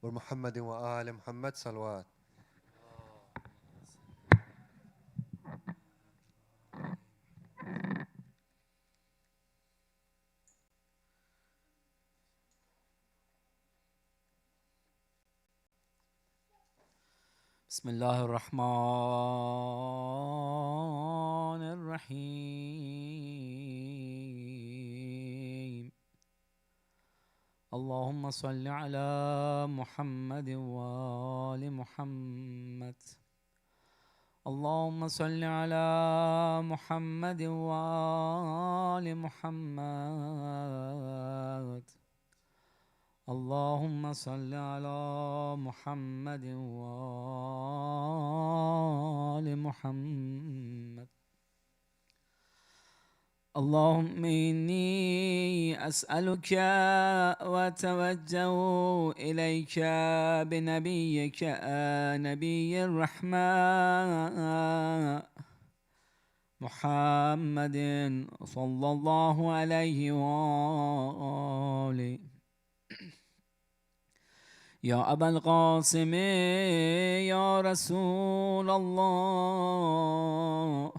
ومحمد وآل محمد صلوات. بسم الله الرحمن الرحيم. اللهم صل على محمد وآل محمد. اللهم صل على محمد وآل محمد. اللهم صل على محمد وآل محمد. اللهم إني أسألك وأتوجه إليك بنبيك نبي الرحمة محمد صلى الله عليه وآله. يا أبا القاسم يا رسول الله،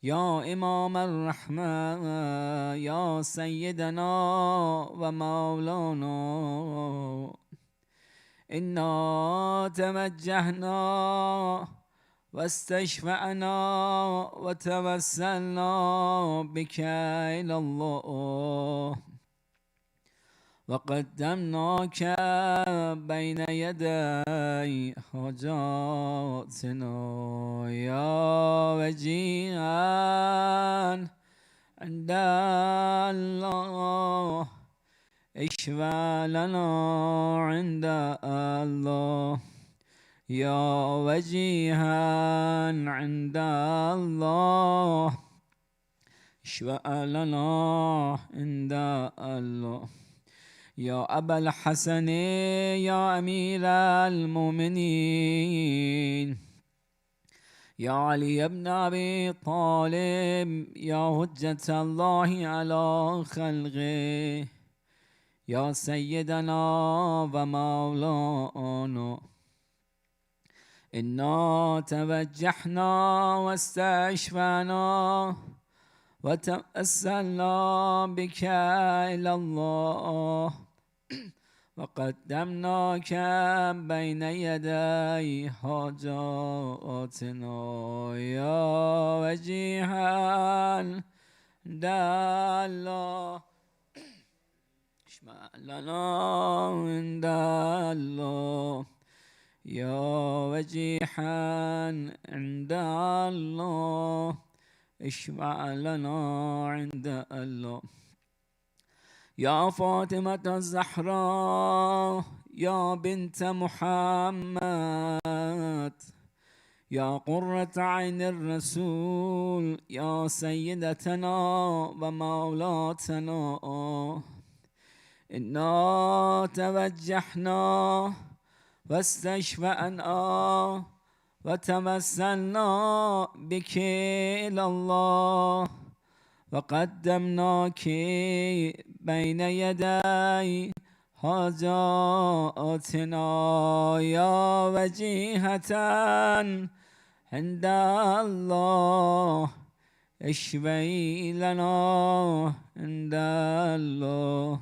يا إمام الرحمة، يا سيدنا ومولانا، إنا توجهنا واستشفعنا وتوسلنا بك إلى الله، وقدمناك بين يدي حاجاتنا يا وجيها عند الله، اشفع لنا عند الله يا وجيها عند الله، اشفع لنا عند الله. يا أبا الحسن يا أمير المؤمنين، يا علي بن أبي طالب، يا حجة الله على خلقه، يا سيدنا ومولانا، إنا توجهنا واستشفعنا وتوسلنا بك إلى الله، وقدمناك بين يدي حاجاتنا يا وجيها عند الله، اشفع لنا عند الله يا وجيها عند الله، اشفع لنا عند الله. يا فاطمة الزهراء يا بنت محمد، يا قرة عين الرسول، يا سيدتنا ومولاتنا، إنا توجهنا واستشفعنا وتمسلنا بك إلى الله، وقدمناك بين يدي حاجاتنا يا وجيهة عند الله، اشفعي لنا عند الله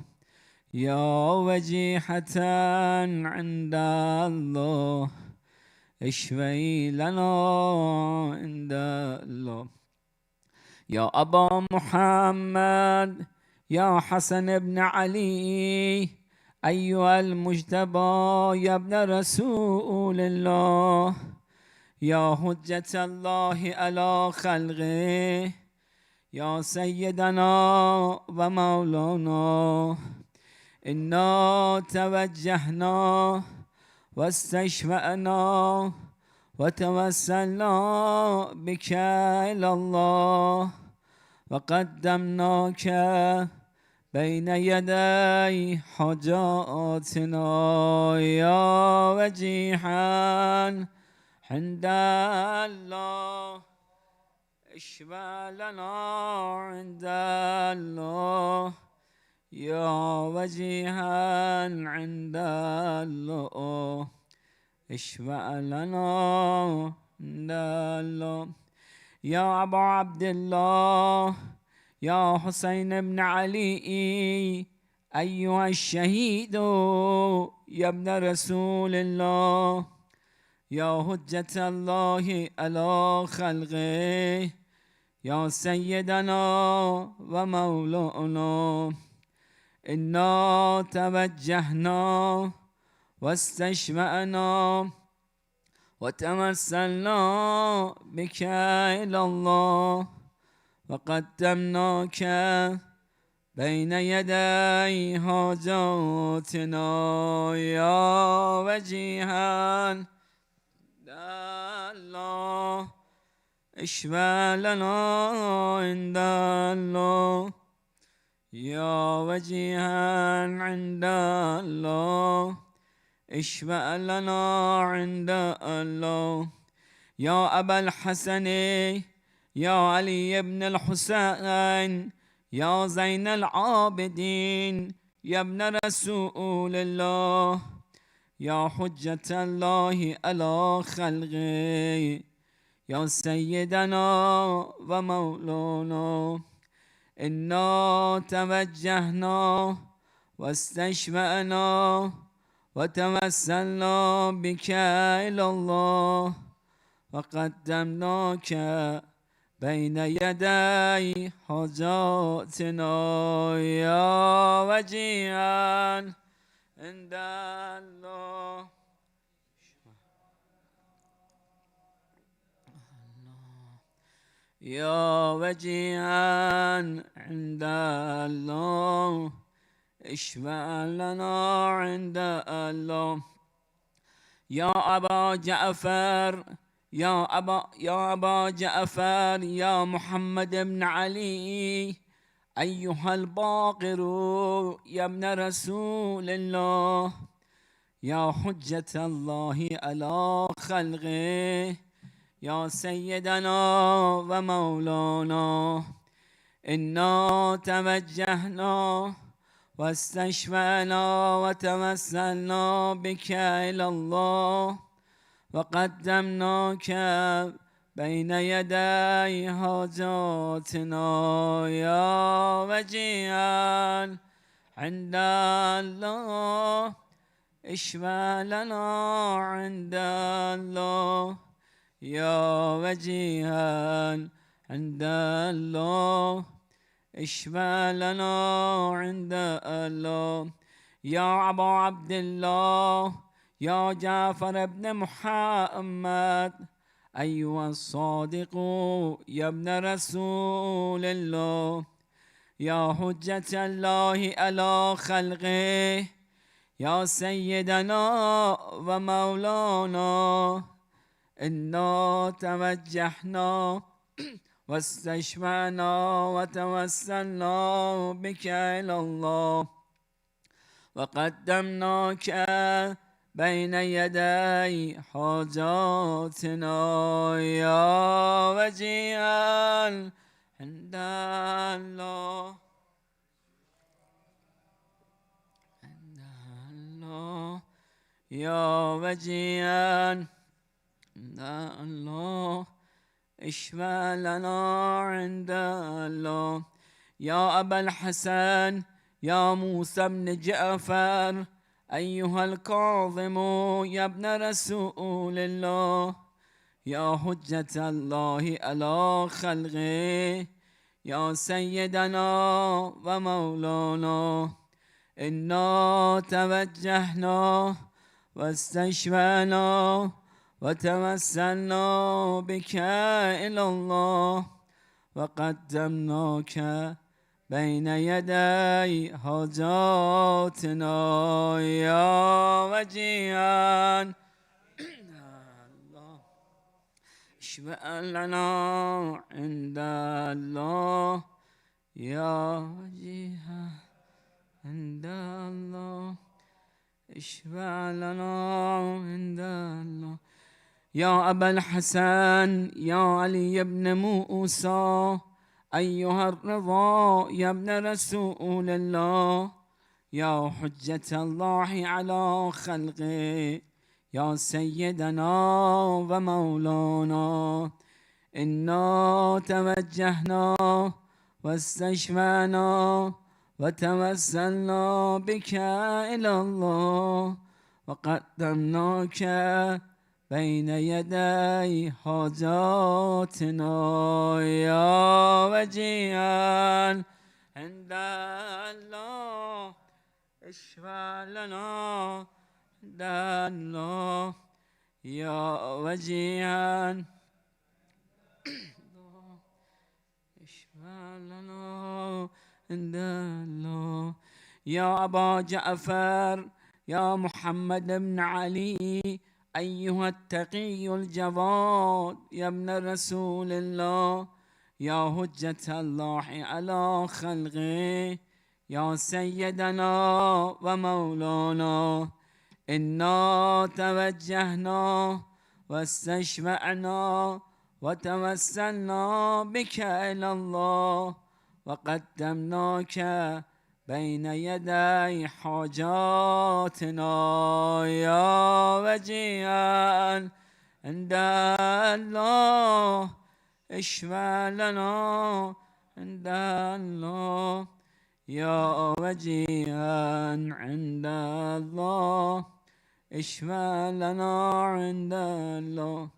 يا وجيهة عند الله، اشفعي لنا عند الله. يا أبا محمد يا حسن بن علي، أيها المجتبى يا ابن رسول الله، يا حجة الله على خلقه، يا سيدنا ومولانا، إنا توجهنا واستشفعنا وتوسلنا بك إلى الله، وقدمناك بين يدي حاجاتنا يا وجيها عند الله، اشفع لنا عند الله يا وجيها عند الله اشفع لنا عند الله. يا أبا عبد الله يا حسين بن علي أيها الشهيد يا ابن رسول الله يا حجة الله على خلقه يا سيدنا ومولانا إنا توجهنا واستشفعنا وتوسلنا بك إلى الله وقدمناك بين يدي حاجاتنا يا وجيها الله اشفع لنا عند الله يا وجيها عند الله اشفع لنا عند الله. يا أبا الحسن يا علي بن الحسين يا زين العابدين يا ابن رسول الله يا حجة الله على خلقه يا سيدنا ومولانا إنا توجهنا واستشفعنا وتوسلنا بك إلى الله وقدمناك بين يدي حاجاتنا يا وجيها عند الله يا وجيها عند الله اشفع لنا عند الله. يا أبا جعفر يا أبا جعفر يا محمد بن علي أيها الباقر يا ابن رسول الله يا حجة الله على خلقه يا سيدنا ومولانا إنا توجهنا واستشفعنا وتوسلنا بك إلى الله وقدمناك بين يدي حاجاتنا يا وجيها عند الله اشفع لنا عند الله يا وجيها عند الله اشفع لنا عند الله. يا أبا عبد الله يا جعفر بن محمد أيها الصادق يا ابن رسول الله يا حجة الله على خلقه يا سيدنا ومولانا إنا توجهنا واستشفعنا وتوسلنا بك إلى الله وقدمناك بين يدي حاجاتنا يا وجيها عند الله عند الله يا وجيها عند الله اشفع لنا عند الله. يا أبا الحسن يا موسى بن جعفر أيها الكاظم يا ابن رسول الله يا حجة الله على خلقه يا سيدنا ومولانا إنا توجهنا واستشفعنا وتوسلنا بك إلى الله وقدمناك بين يدي حاجاتنا يا وجيها الله اشفع لنا عند الله يا وجيها عند الله اشفع لنا عند الله. يا أبا الحسن يا علي بن موسى أيها الرضا يا ابن رسول الله، يا حجة الله على خلقه، يا سيدنا ومولانا، إنا توجهنا واستشفعنا وتوسلنا بك إلى الله، وقدمناك بين يدي حاجاتنا يا وجيها عند الله، اشفع لنا عند الله يا وجيها، اشفع لنا عند الله يا أبا جعفر، يا محمد بن علي، أيها التقي الجواد يا ابن رسول الله، يا حجة الله على خلقه، يا سيدنا ومولانا، إنا توجهنا واستشفعنا وتوسلنا بك إلى الله، وقدمناك بين يدي حاجاتنا يا وجيها عند الله، اشفع لنا عند الله يا وجيها عند الله، اشفع لنا عند الله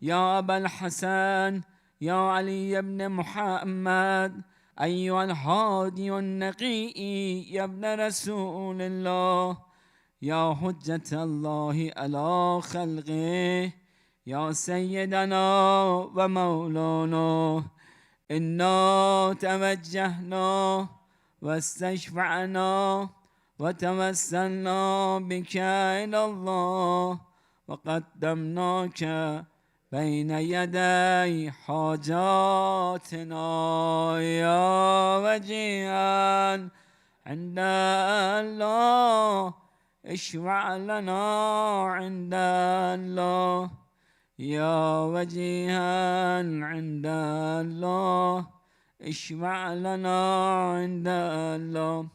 يا أبا الحسن، يا علي بن محمد، أيها الهادي النقي يا ابن رسول الله، يا حجة الله على خلقه، يا سيدنا ومولانا، إنا توجهنا واستشفعنا وتوسلنا بك إلى الله، وقدمناك بين يدي حاجاتنا يا وجيها عند الله، اشفع لنا عند الله يا وجيها عند الله، اشفع لنا عند الله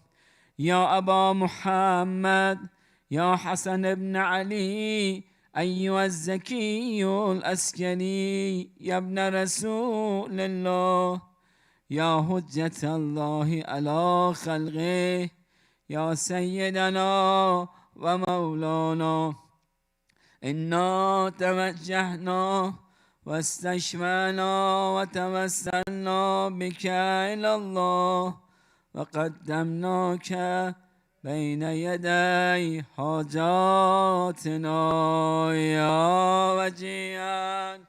يا أبا محمد، يا حسن بن علي، أيها الزكي الأسكري يا ابن رسول الله، يا حجة الله على خلقه، يا سيدنا ومولانا، إنا توجهنا واستشفعنا وتوسلنا بك إلى الله، وقدمناك بين يدي حاجاتنا يا وجيها،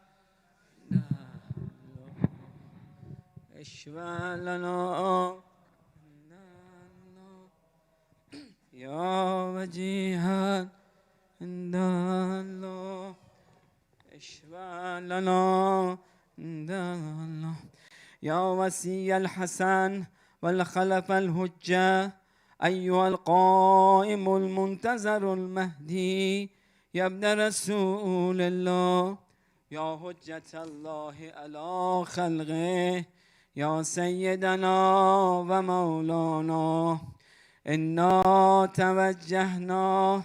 اشفع لنا يا وجيها عند الله، اشفع لنا عند الله يا وسي الحسن والخلف الهجة، أيها القائم المنتظر المهدي يا ابن رسول الله، يا حجة الله على خلقه، يا سيدنا ومولانا، إنا توجهنا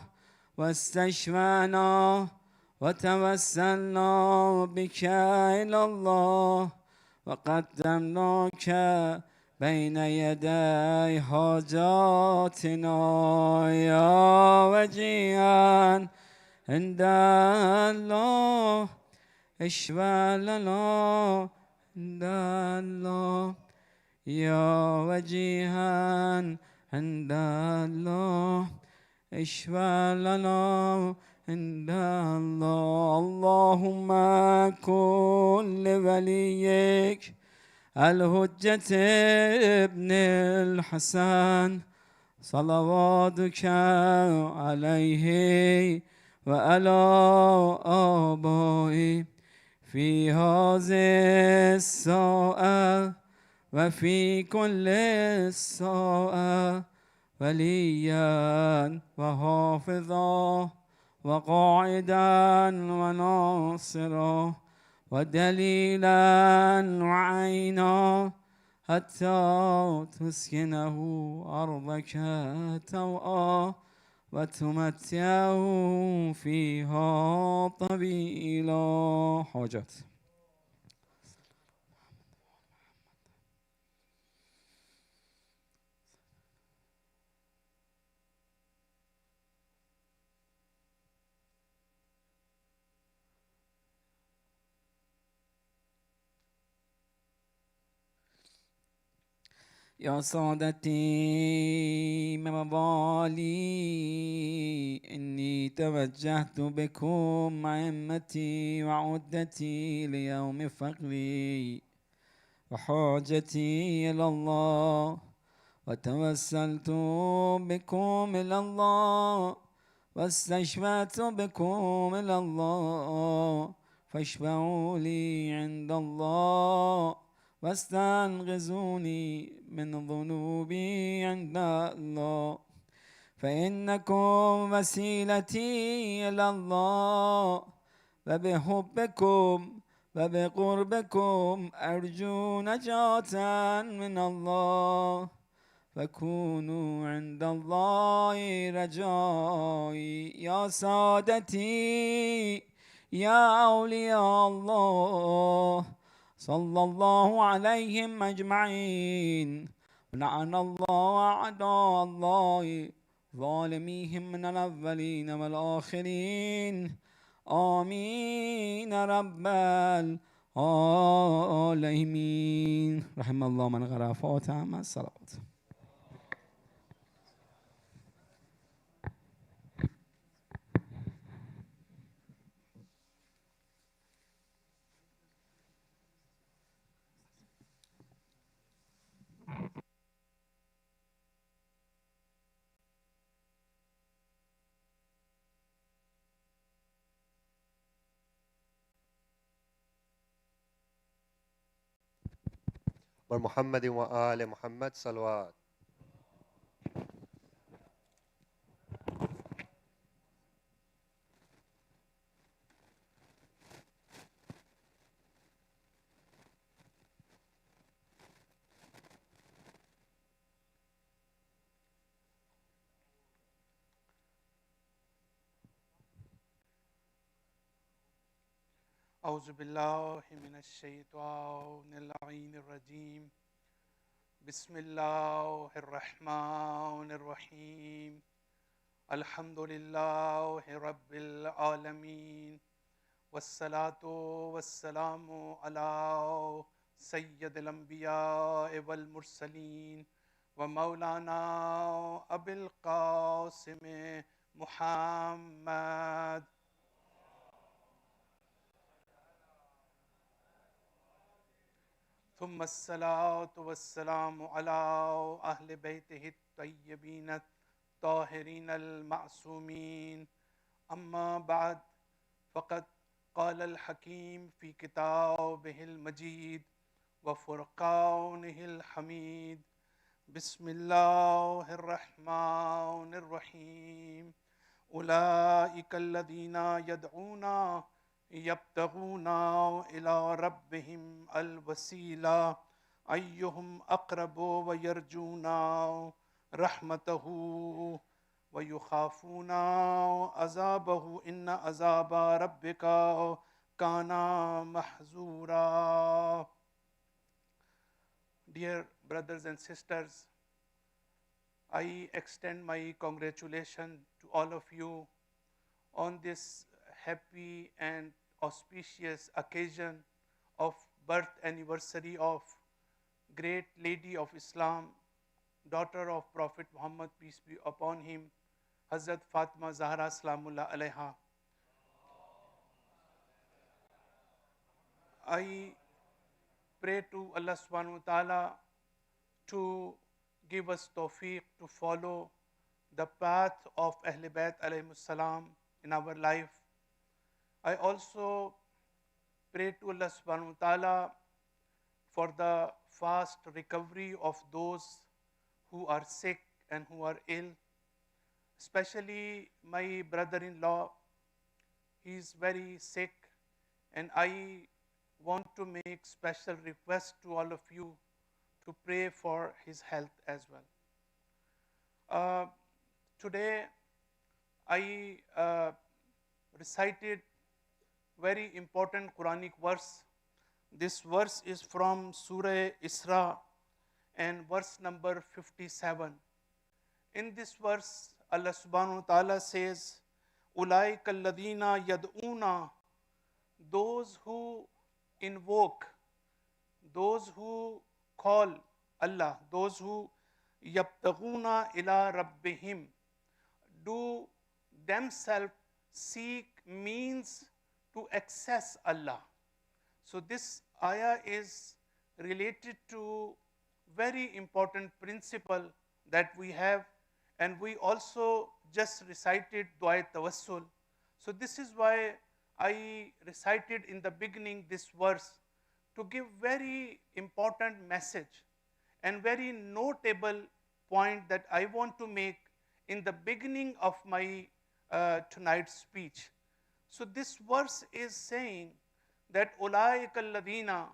واستشفعنا وتوسلنا بك إلى الله، وقدمناك بين يدي حاجاتنا يا وجيها عند الله، اشفع لنا عند الله يا وجيها عند الله، اشفع لنا عند الله. اللهم كن لوليك الحجة ابن الحسن صلواتك عليه وعلى آبائه في هذه الساعة وفي كل الساعة وليا وحافظا وقاعدا وناصرا ودليلا وعينا حتى تسكنه أرضك توعا وتمتعه فيها طويلا. حاجات. يا سادتي موالي، إني توجهت بكم أئمتي وعدتي ليوم فقري وحاجتي إلى الله، وتوسلت بكم إلى الله، واستشفعت بكم إلى الله، فاشفعوا لي عند الله، واستنغزوني من ذنوبي عند الله، فإنكم وسيلتي إلى الله، وبحبكم وبقربكم أرجو نجاة من الله، فكونوا عند الله رجائي. يا سادتي يا أولياء الله، صلى الله عليهم أجمعين، ولعن الله أعداء الله ظالميهم من الأولين والآخرين. آمين رب العالمين. رحم الله من قرأ فاتحة مع الصلوات. ومحمد وآل محمد صلوات. أعوذ بالله من الشيطان اللعين الرجيم. بسم الله الرحمن الرحيم. الحمد لله رب العالمين، والصلاة والسلام على سيد الأنبياء والمرسلين ومولانا أبي القاسم محمد. ثم الصلاة والسلام على أهل بيته الطيبين الطاهرين المعصومين. أما بعد، فقد قال الحكيم في كتابه المجيد وفرقانه الحميد: بسم الله الرحمن الرحيم. أولئك الذين يدعون يبتغون إلى ربهم الوسيلة أيهم أقرب ويرجون رحمته ويخافون عذابه إن عذاب ربك كان محذورا. Dear brothers and sisters, I extend my congratulations to all of you on this happy and auspicious occasion of birth anniversary of great lady of Islam, daughter of Prophet Muhammad, peace be upon him, Hazrat Fatima Zahra Salamullah Alaiha. I pray to Allah subhanahu wa ta'ala to give us tawfiq to follow the path of Ahl Bayt alayhimus salam in our life. I also pray to Allah subhanahu wa ta'ala for the fast recovery of those who are sick and who are ill, especially my brother-in-law. He is very sick, and I want to make special request to all of you to pray for his health as well. Today, I recited very important Quranic verse. This verse is from Surah Isra and verse number 57. In this verse, Allah subhanahu wa ta'ala says, Ulaika alladhina yad'una, those who invoke, those who call Allah, those who yabtaghuna ila rabbihim, do themselves seek means to access Allah. So this ayah is related to very important principle that we have, and we also just recited Dua Tawassul. So this is why I recited in the beginning this verse to give very important message and very notable point that I want to make in the beginning of my tonight's speech. So this verse is saying that Ulaika alladhina,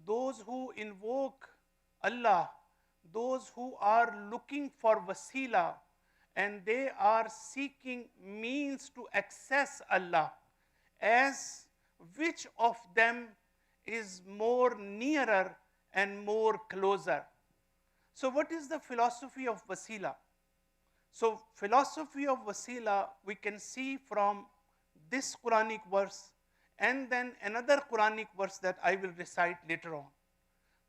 those who invoke Allah, those who are looking for wasila, and they are seeking means to access Allah, as which of them is more nearer and more closer. So what is the philosophy of wasila? So philosophy of wasila we can see from this Quranic verse and then another Quranic verse that I will recite later on.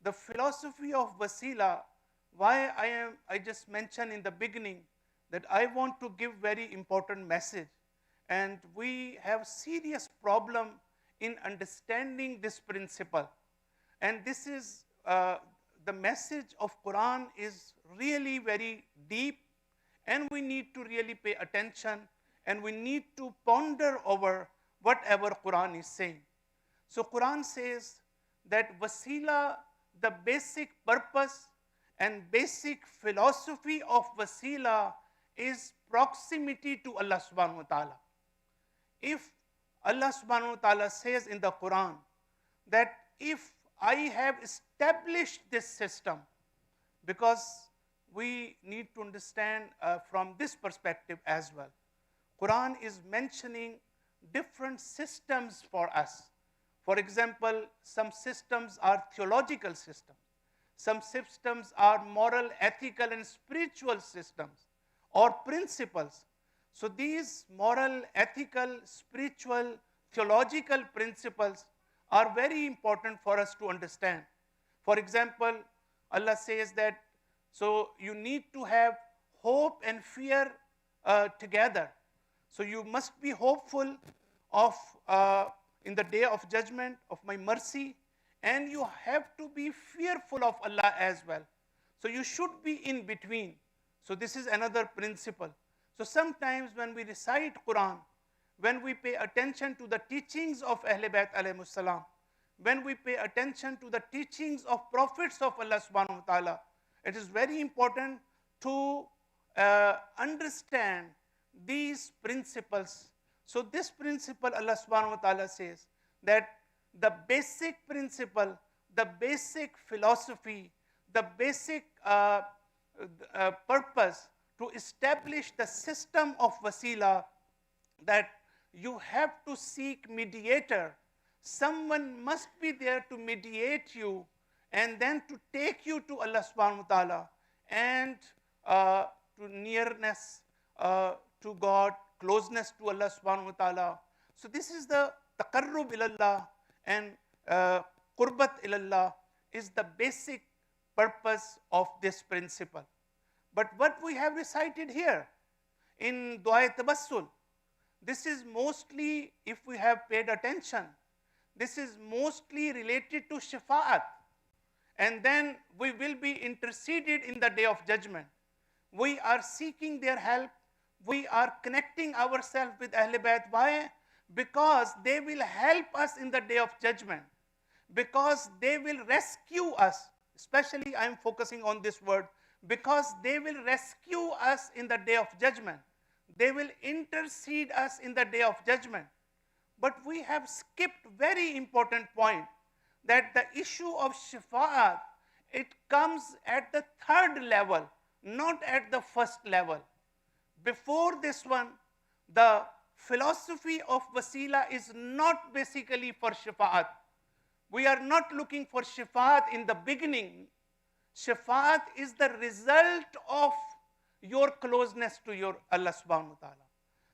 The philosophy of wasila, why I just mentioned in the beginning that I want to give very important message, and we have serious problem in understanding this principle. And this is the message of Quran is really very deep, and we need to really pay attention, and we need to ponder over whatever Quran is saying. So Quran says that wasila, the basic purpose and basic philosophy of wasila is proximity to Allah subhanahu wa ta'ala. If Allah subhanahu wa ta'ala says in the Quran that if I have established this system, because we need to understand from this perspective as well. Quran is mentioning different systems for us. For example, some systems are theological systems. Some systems are moral, ethical, and spiritual systems or principles. So these moral, ethical, spiritual, theological principles are very important for us to understand. For example, Allah says that, so you need to have hope and fear together. So you must be hopeful of in the day of judgment, of my mercy, and you have to be fearful of Allah as well. So you should be in between. So this is another principle. So sometimes when we recite Quran, when we pay attention to the teachings of Ahlul Bayt alayhimus salam, when we pay attention to the teachings of prophets of Allah subhanahu wa ta'ala, it is very important to understand these principles. So this principle, Allah subhanahu wa ta'ala says that the basic principle, the basic philosophy, the basic purpose to establish the system of wasila, that you have to seek mediator. Someone must be there to mediate you and then to take you to Allah subhanahu wa ta'ala and to nearness to God, closeness to Allah subhanahu wa ta'ala. So this is the taqarrub ilallah and qurbat ilallah is the basic purpose of this principle. But what we have recited here in Dua Tabassul, this is mostly, if we have paid attention, this is mostly related to shafa'at. And then we will be interceded in the day of judgment. We are seeking their help. We are connecting ourselves with Ahlul Bayt. Why? Because they will help us in the day of judgment. Because they will rescue us. Especially I am focusing on this word. Because they will rescue us in the day of judgment. They will intercede us in the day of judgment. But we have skipped very important point, that the issue of shafa'at it comes at the third level, not at the first level. Before this one, the philosophy of wasila is not basically for shafa'at. We are not looking for shafa'at in the beginning. Shafa'at is the result of your closeness to your Allah subhanahu wa ta'ala.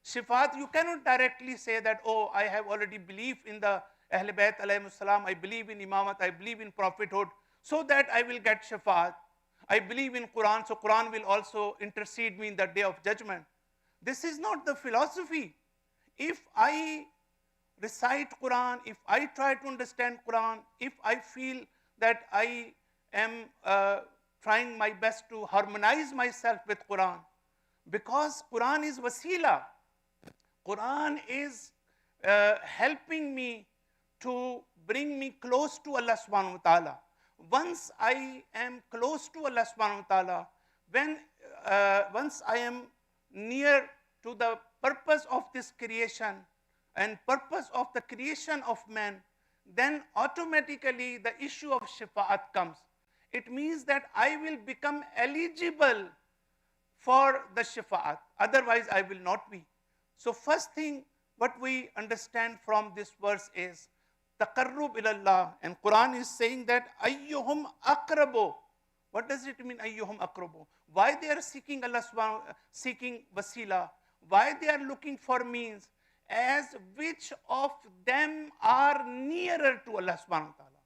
Shafa'at, you cannot directly say that, oh, I have already believed in the Ahl Bayt alayhi salam, I believe in imamat, I believe in prophethood, so that I will get shafa'at. I believe in Quran, so Quran will also intercede me in the day of judgment. This is not the philosophy. If I recite Quran, if I try to understand Quran, if I feel that I am trying my best to harmonize myself with Quran, because Quran is wasila. Quran is helping me to bring me close to Allah subhanahu wa ta'ala. Once I am close to Allah subhanahu wa ta'ala, once I am near to the purpose of this creation and purpose of the creation of man, then automatically the issue of shafa'at comes. It means that I will become eligible for the shafa'at. Otherwise, I will not be. So first thing, what we understand from this verse is taqarrub ilallah, and Quran is saying that ayyuhum aqrabu. What does it mean, ayyuhum aqrabu? Why they are seeking Allah subhanahu, seeking wasila? Why they are looking for means? As which of them are nearer to Allah subhanahu wa ta'ala?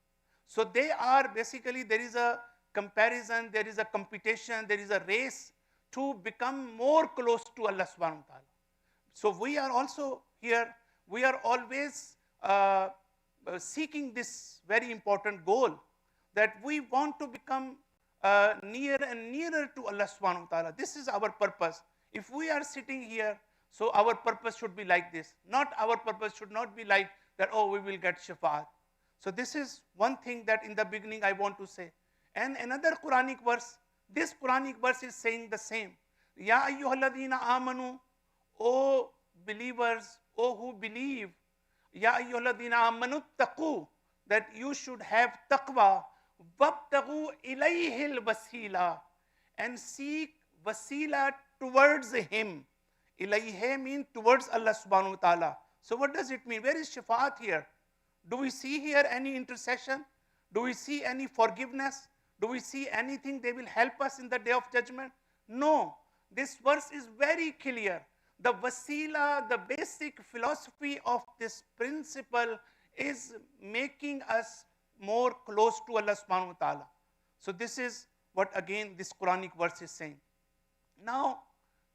So they are basically, there is a comparison, there is a competition, there is a race to become more close to Allah subhanahu wa ta'ala. So we are also here, we are always seeking this very important goal, that we want to become near and nearer to Allah subhanahu wa ta'ala. This is our purpose. If we are sitting here, so our purpose should be like this. Not our purpose should not be like that, oh, we will get shafa'at. So this is one thing that in the beginning I want to say. And another Quranic verse, this Quranic verse is saying the same. Ya ayyuhalladhina amanu, O believers, O who believe, Ya ayyuhalladhina amanu taqu, that you should have taqwa, wabtaghu ilayhil wasila, and seek wasila towards him. Ilayhi means towards Allah subhanahu wa ta'ala. So what does it mean? Where is shafa'at here? Do we see here any intercession? Do we see any forgiveness? Do we see anything they will help us in the day of judgment? No. This verse is very clear. The wasila, the basic philosophy of this principle is making us more close to Allah subhanahu wa ta'ala. So this is what again this Quranic verse is saying. Now,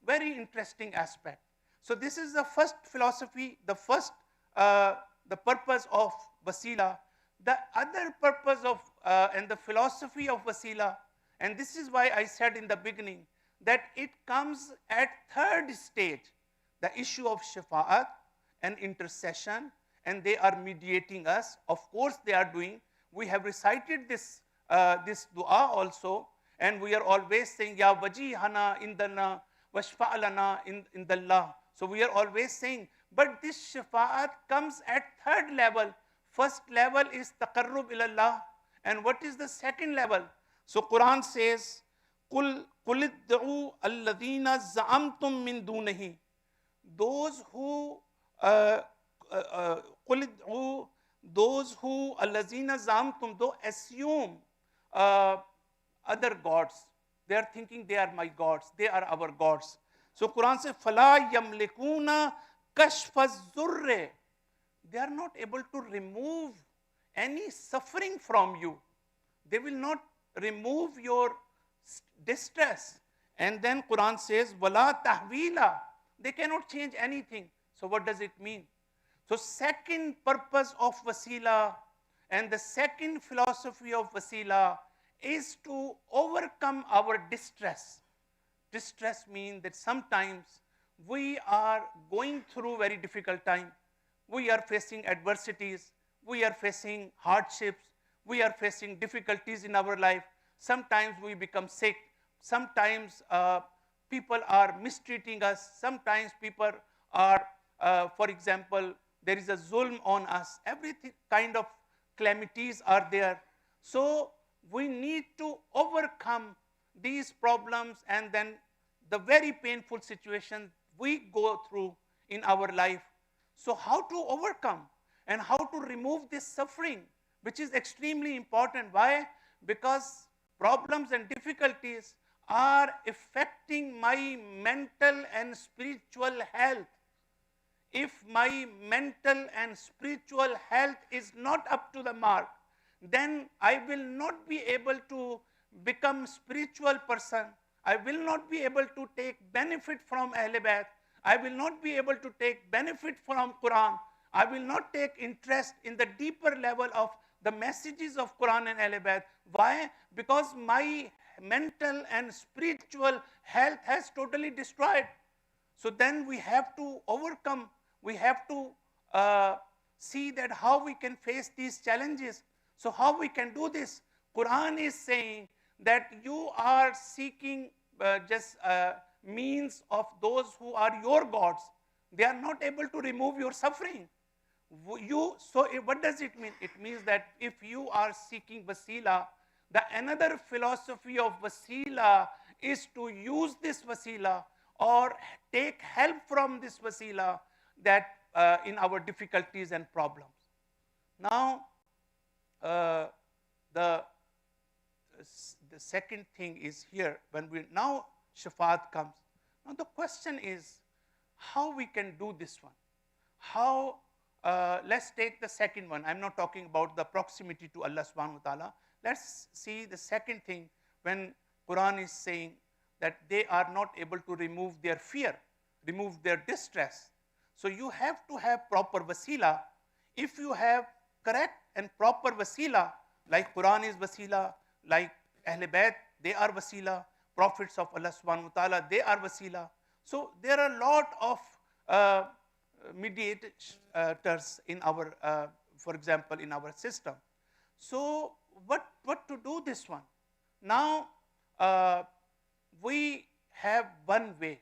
very interesting aspect. So this is the first philosophy, the first, the purpose of wasila. The other purpose of and the philosophy of wasila, and this is why I said in the beginning that it comes at third stage, the issue of shafa'at and intercession, and they are mediating us. Of course they are doing. We have recited this, this dua also, and we are always saying, Ya wajihana indana, washfa'alana indallah. So we are always saying, but this shafa'at comes at third level. First level is taqarrub ilallah. And what is the second level? So Quran says, Qul id'u alladhina za'amtum min dunihi. Those who Qul id'u, those who alladhina za'amtum, though assume other gods. They are thinking they are my gods, they are our gods. So Quran says, Fala yamlikuna kashfa zurre. They are not able to remove any suffering from you. They will not remove your distress. And then Quran says, Wala tahwila. They cannot change anything. So what does it mean? So second purpose of wasila and the second philosophy of wasila is to overcome our distress. Distress means that sometimes we are going through very difficult time. We are facing adversities. We are facing hardships. We are facing difficulties in our life. Sometimes we become sick. Sometimes people are mistreating us. Sometimes people are, for example, there is a zulm on us. Every kind of calamities are there. So we need to overcome these problems and then the very painful situation we go through in our life. So how to overcome and how to remove this suffering, which is extremely important. Why? Because problems and difficulties are affecting my mental and spiritual health. If my mental and spiritual health is not up to the mark, then I will not be able to become spiritual person. I will not be able to take benefit from Ahl Bayt. I will not be able to take benefit from Quran. I will not take interest in the deeper level of the messages of Quran and Ahl Bayt. Why? Because my mental and spiritual health has totally destroyed. So then we have to overcome, we have to see that how we can face these challenges. So how we can do this? Quran is saying that you are seeking just means of those who are your gods. They are not able to remove your suffering. So what does it mean? It means that if you are seeking wasila, the another philosophy of wasila is to use this wasila or take help from this wasila that in our difficulties and problems. Now, the second thing is here, when we now shafaat comes. Now the question is how we can do this one. How, let's take the second one. I'm not talking about the proximity to Allah subhanahu wa ta'ala. Let's see the second thing when Quran is saying that they are not able to remove their fear, remove their distress. So you have to have proper wasila. If you have correct and proper wasila, like Quran is wasila, like Ahl Bayt, they are wasila, prophets of Allah subhanahu wa ta'ala, they are wasila. So there are a lot of mediators in our, for example, in our system. So what to do this one? Now, we have one way.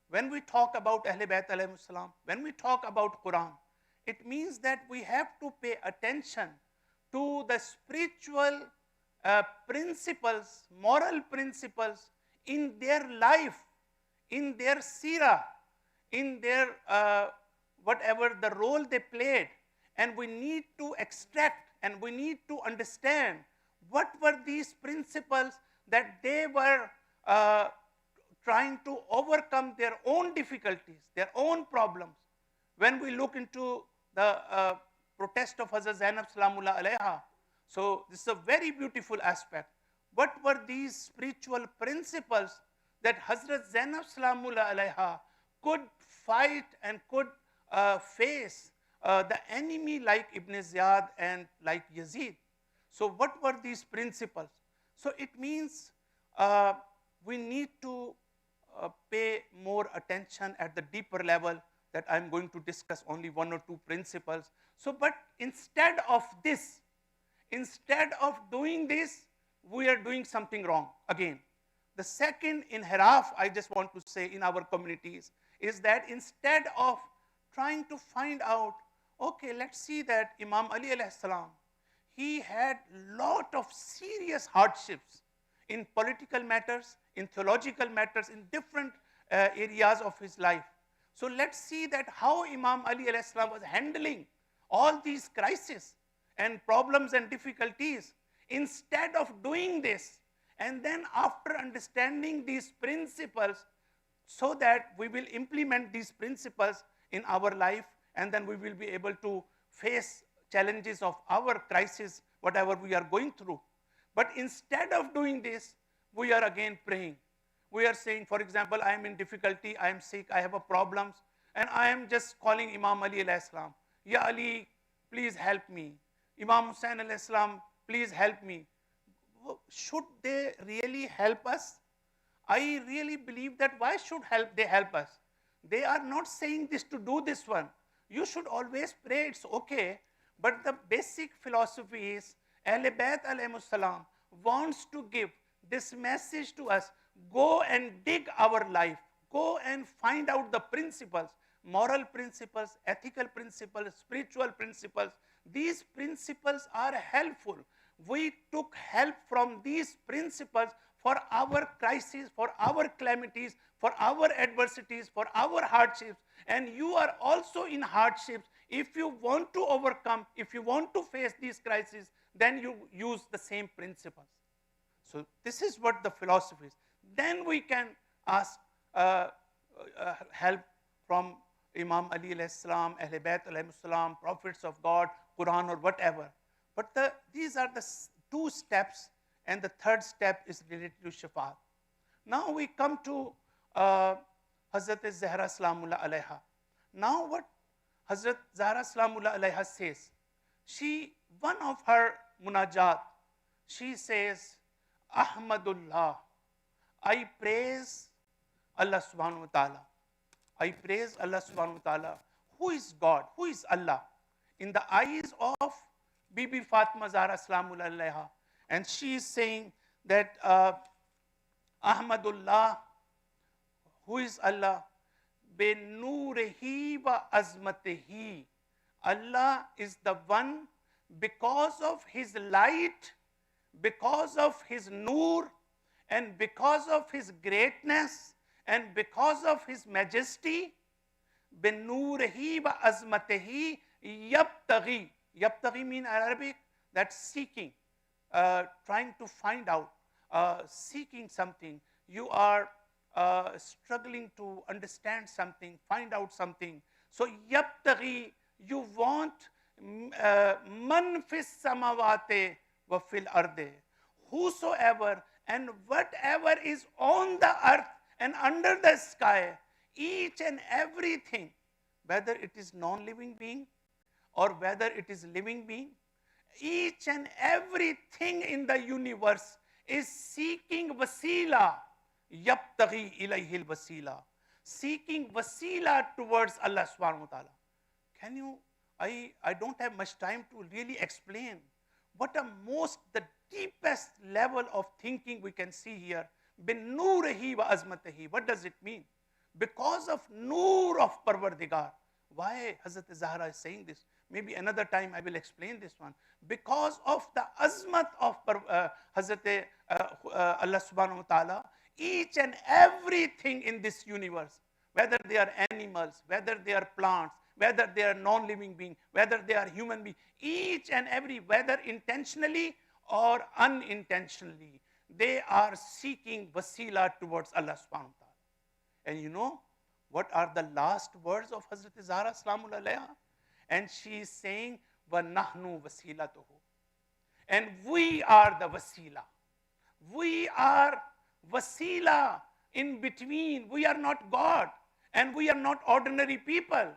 When we talk about Ahl Bayt alayhimus salam, when we talk about Quran, it means that we have to pay attention to the spiritual principles, moral principles in their life, in their seerah, in their whatever the role they played. And we need to extract and we need to understand what were these principles that they were trying to overcome their own difficulties, their own problems. When we look into the protest of Hazrat Zainab Salamullah alayha, so this is a very beautiful aspect. What were these spiritual principles that Hazrat Zainab Salamullah alayha could fight and could face the enemy like Ibn Ziyad and like Yazid? So what were these principles? So it means we need to pay more attention at the deeper level, that I'm going to discuss only one or two principles. So, but instead of this, instead of doing this, we are doing something wrong again. The second inhiraf I just want to say in our communities is that instead of trying to find out, okay, let's see that Imam Ali alayhi salam, he had lot of serious hardships in political matters, in theological matters, in different areas of his life. So let's see that how Imam Ali alayhi salam was handling all these crises and problems and difficulties. Instead of doing this, and then after understanding these principles, so that we will implement these principles in our life, and then we will be able to face challenges of our crisis, whatever we are going through. But instead of doing this, we are again praying. We are saying, for example, I am in difficulty, I am sick, I have a problems, and I am just calling Imam Ali alayhi salam, Ya Ali, please help me. Imam Hussain alayhi salam, please help me. Should they really help us? I really believe that why should they help us? They are not saying this to do this one. You should always pray, it's okay. But the basic philosophy is, Ahl Bayt alayhimus salam wants to give this message to us. Go and dig our life. Go and find out the principles, moral principles, ethical principles, spiritual principles. These principles are helpful. We took help from these principles for our crises, for our calamities, for our adversities, for our hardships. And you are also in hardships. If you want to overcome, if you want to face these crises, then you use the same principles. So this is what the philosophy is. Then we can ask help from Imam Ali alayhi salam, Ahl Bayt alayhi salam, prophets of God, Quran or whatever. But these are the two steps, and the third step is related to shafaat. Now we come to Hazrat Az-Zahraa Salamullah alayha. Now what Hazrat Zahra Salamullah alayha says, one of her munajat, she says, Ahmadullah, I praise Allah subhanahu wa ta'ala. I praise Allah subhanahu wa ta'ala. Who is God? Who is Allah? In the eyes of Bibi Fatima Zahra Salamullah alayha. And she is saying that Ahmadullah, who is Allah? Benurehi wa azmatehi. Allah is the one, because of his light, because of his nur, and because of his greatness, and because of his majesty. Benurehi wa azmatehi yabtaghi. Yabtaghi means in Arabic that seeking, trying to find out, seeking something. You are struggling to understand something, find out something. So yabtaghi, you want man fis samawate wa fil arde. Whosoever and whatever is on the earth and under the sky, each and everything, whether it is non-living being or whether it is living being, each and everything in the universe is seeking wasila. Yabtaghi ilayhil wasila, seeking wasila towards Allah subhanahu wa ta'ala. Can you, I don't have much time to really explain what the deepest level of thinking we can see here. Bin nurehi wa azmatahi. What does it mean? Because of nur of Parvardigar. Why Hazrat Zahra is saying this? Maybe another time I will explain this one. Because of the azmat of Hazrat Allah subhanahu wa ta'ala, each and everything in this universe, whether they are animals, whether they are plants, whether they are non-living beings, whether they are human beings, each and every, whether intentionally or unintentionally, they are seeking wasila towards Allah subhanahu wa ta'ala. And you know what are the last words of Hazrat Zahra Salamullah alayha? And she is saying, وَنَحْنُ وَسِيلَتُهُ. And we are the wasila. We are wasila in between. We are not God, and we are not ordinary people.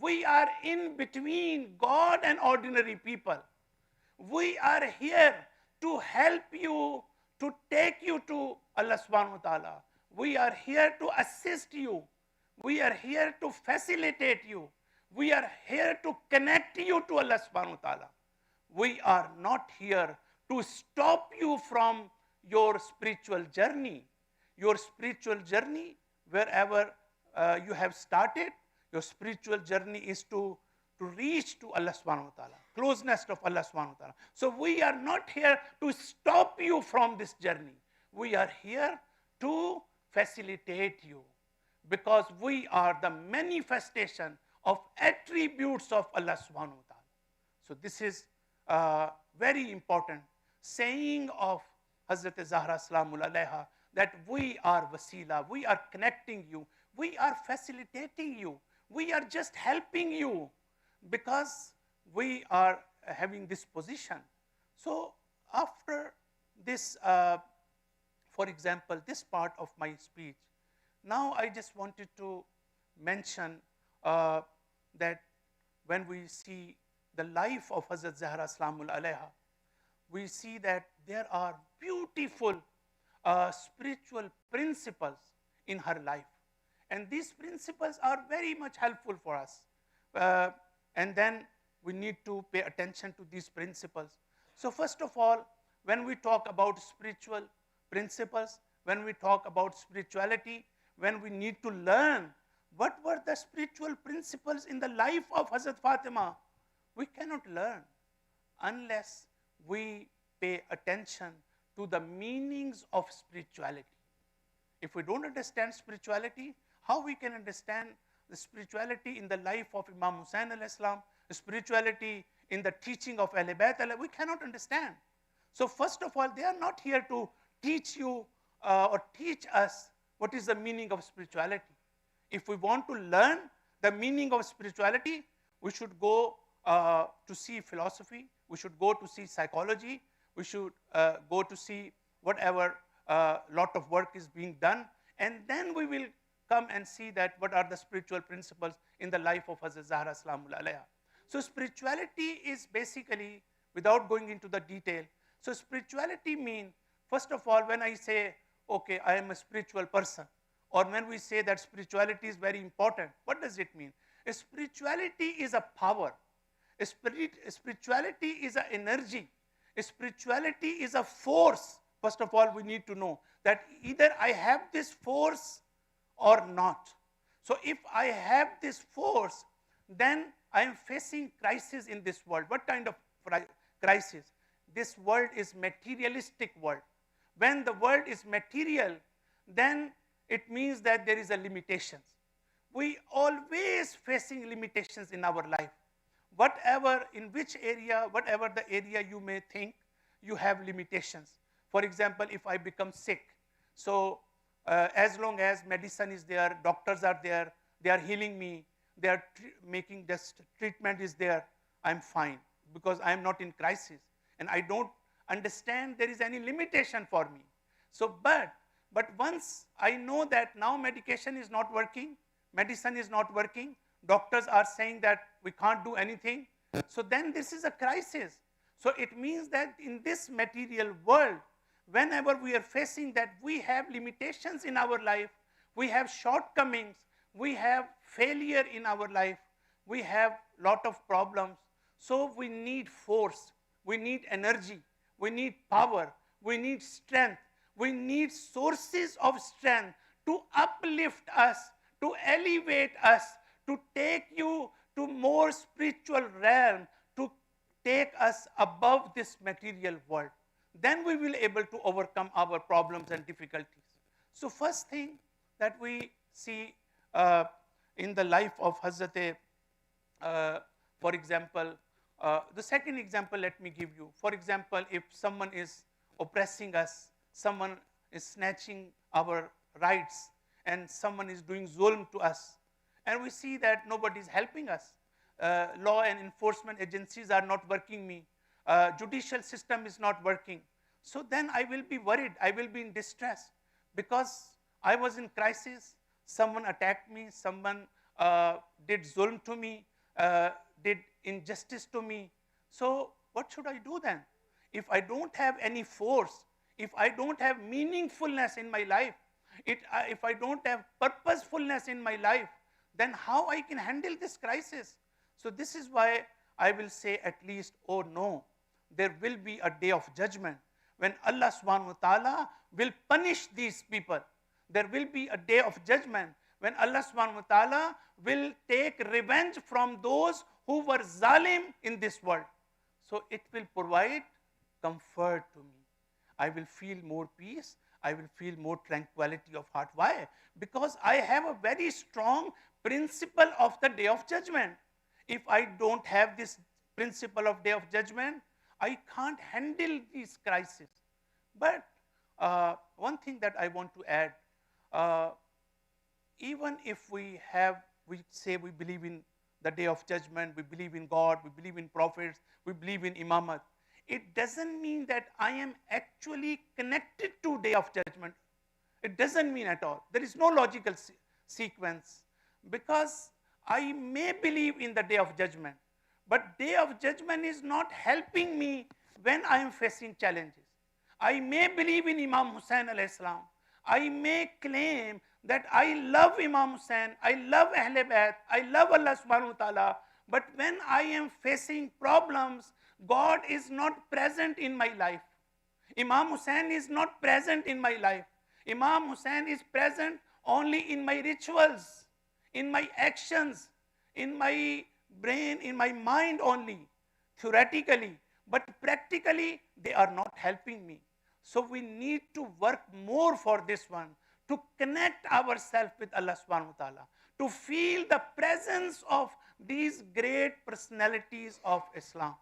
We are in between God and ordinary people. We are here to help you, to take you to Allah subhanahu wa ta'ala. We are here to assist you. We are here to facilitate you. We are here to connect you to Allah subhanahu wa ta'ala. We are not here to stop you from your spiritual journey. Your spiritual journey, wherever you have started, your spiritual journey is to reach to Allah subhanahu wa ta'ala, closeness of Allah subhanahu wa ta'ala. So we are not here to stop you from this journey. We are here to facilitate you, because we are the manifestation of attributes of Allah subhanahu wa ta'ala. So this is very important saying of Hazrat Zahra Salamullah alayha, that we are wasila, we are connecting you, we are facilitating you, we are just helping you, because we are having this position. So after this, for example, this part of my speech, now I just wanted to mention that when we see the life of Hazrat Zahra Salamullah alayha, we see that there are beautiful spiritual principles in her life. And these principles are very much helpful for us. And then we need to pay attention to these principles. So first of all, when we talk about spiritual principles, when we talk about spirituality, when we need to learn what were the spiritual principles in the life of Hazrat Fatima, we cannot learn unless we pay attention to the meanings of spirituality. If we don't understand spirituality, how we can understand the spirituality in the life of Imam Hussain alayhi salam, the spirituality in the teaching of Ahl Bayt, we cannot understand. So first of all, they are not here to teach you or teach us what is the meaning of spirituality. If we want to learn the meaning of spirituality, we should go to see philosophy, we should go to see psychology, we should go to see whatever lot of work is being done, and then we will come and see that what are the spiritual principles in the life of Az-Zahraa Salamul Alayha. So spirituality is basically, without going into the detail, so spirituality means, first of all, when I say, okay, I am a spiritual person, or when we say that spirituality is very important, what does it mean? A spirituality is a power. A spirituality is an energy. A spirituality is a force. First of all, we need to know that either I have this force or not. So if I have this force, then I am facing crisis in this world. What kind of crisis? This world is materialistic world. When the world is material, then it means that there is a limitations. We always facing limitations in our life. Whatever, in which area, whatever the area you may think, you have limitations. For example, if I become sick, so as long as medicine is there, doctors are there, they are healing me, they are making this treatment is there, I'm fine, because I'm not in crisis, and I don't understand there is any limitation for me. So, but once I know that now medication is not working, medicine is not working, doctors are saying that we can't do anything, so then this is a crisis. So it means that in this material world, whenever we are facing that we have limitations in our life, we have shortcomings, we have failure in our life, we have lot of problems, so we need force, we need energy, we need power, we need strength, we need sources of strength to uplift us, to elevate us, to take you to more spiritual realm, to take us above this material world. Then we will be able to overcome our problems and difficulties. So first thing that we see in the life of Hazrat, for example, the second example let me give you. For example, if someone is oppressing us, someone is snatching our rights, and someone is doing zulm to us, and we see that nobody is helping us. Law and enforcement agencies are not working me. Judicial system is not working. So then I will be worried, I will be in distress, because I was in crisis, someone attacked me, someone did zulm to me, did injustice to me. So what should I do then? If I don't have any force, if I don't have meaningfulness in my life, if I don't have purposefulness in my life, then how I can handle this crisis? So this is why I will say at least, oh no, there will be a day of judgment when Allah subhanahu wa ta'ala will punish these people. There will be a day of judgment when Allah subhanahu wa ta'ala will take revenge from those who were zalim in this world. So it will provide comfort to me. I will feel more peace, I will feel more tranquility of heart. Why? Because I have a very strong principle of the day of judgment. If I don't have this principle of day of judgment, I can't handle these crises. But one thing that I want to add, even if we say we believe in the day of judgment, we believe in God, we believe in prophets, we believe in imamat, it doesn't mean that I am actually connected to day of judgment. It doesn't mean at all. There is no logical sequence, because I may believe in the day of judgment, but day of judgment is not helping me when I am facing challenges. I may believe in Imam Hussain alayhi salam. I may claim that I love Imam Hussain, I love Ahl Bayt, I love Allah subhanahu wa ta'ala, but when I am facing problems, God is not present in my life. Imam Hussain is not present in my life. Imam Hussain is present only in my rituals, in my actions, in my brain, in my mind only, theoretically. But practically, they are not helping me. So we need to work more for this one, to connect ourselves with Allah subhanahu wa ta'ala, to feel the presence of these great personalities of Islam.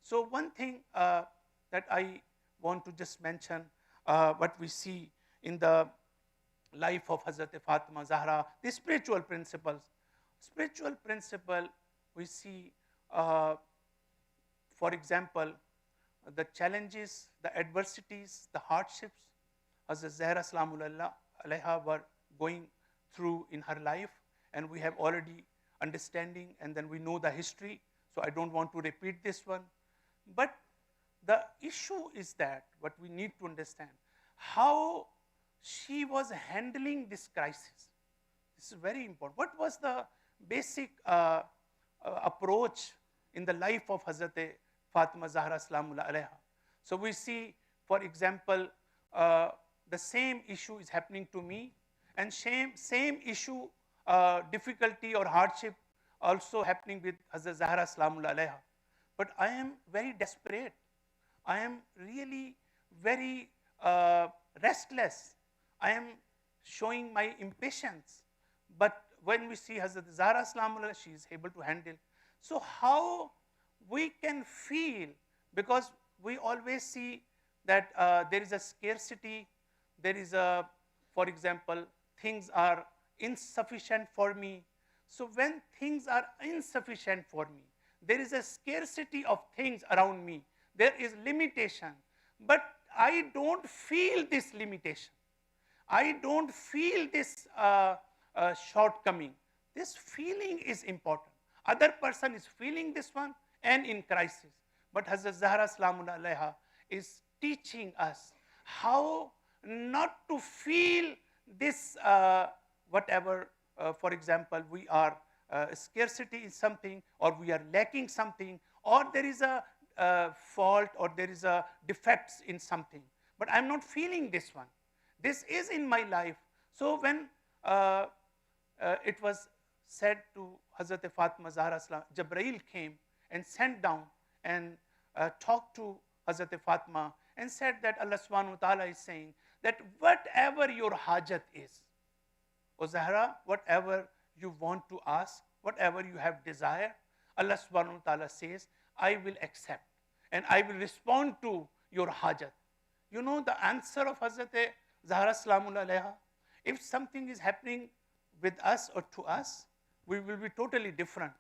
So one thing that I want to just mention, what we see in the life of Hazrat Fatima Zahra, the spiritual principles. Spiritual principle, we see, for example, the challenges, the adversities, the hardships Hazrat Zahra Salamullah alayha were going through in her life, and we have already understanding, and then we know the history, so I don't want to repeat this one. But the issue is that what we need to understand, how she was handling this crisis. This is very important. What was the basic approach in the life of Hazrat Fatima Zahra Salamullah alayha? So we see, for example, the same issue is happening to me, and same issue, difficulty or hardship also happening with Hazrat Zahra Salamullah alayha. But I am very desperate. I am really very restless. I am showing my impatience. But when we see Hazrat Zahra Salamullah, she is able to handle. So how we can feel, because we always see that there is a scarcity, there is a, for example, things are insufficient for me. So when things are insufficient for me, there is a scarcity of things around me, there is limitation, but I don't feel this limitation. I don't feel this shortcoming. This feeling is important. Other person is feeling this one and in crisis. But Hazrat Zahra Salamullah alayha is teaching us how not to feel this whatever, for example, we are scarcity in something, or we are lacking something, or there is a fault, or there is a defects in something. But I'm not feeling this one. This is in my life. So when it was said to Hazrat Fatima Zahra Salam, Jibreel came and sent down and talked to Hazrat Fatima and said that Allah subhanahu wa ta'ala is saying that whatever your hajat is, O Zahra, whatever you want to ask, whatever you have desire, Allah subhanahu wa ta'ala says, I will accept and I will respond to your hajat. You know the answer of Hazrat Zahra Salamullah alayha? If something is happening with us or to us, we will be totally different.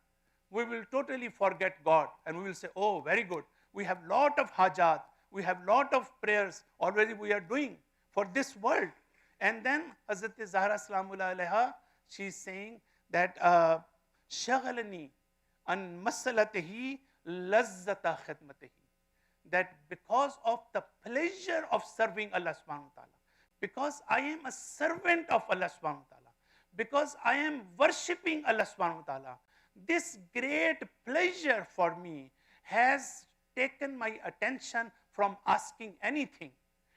We will totally forget God, and we will say, oh, very good. We have lot of hajat, we have lot of prayers already we are doing for this world. And then Hazrat Zahra Salamullah alayha, she is saying that shagalani an masalatihi lazzata khidmatihi, that because of the pleasure of serving Allah subhanahu wa ta'ala, because I am a servant of Allah subhanahu wa ta'ala, because I am worshipping Allah subhanahu wa ta'ala, this great pleasure for me has taken my attention from asking anything.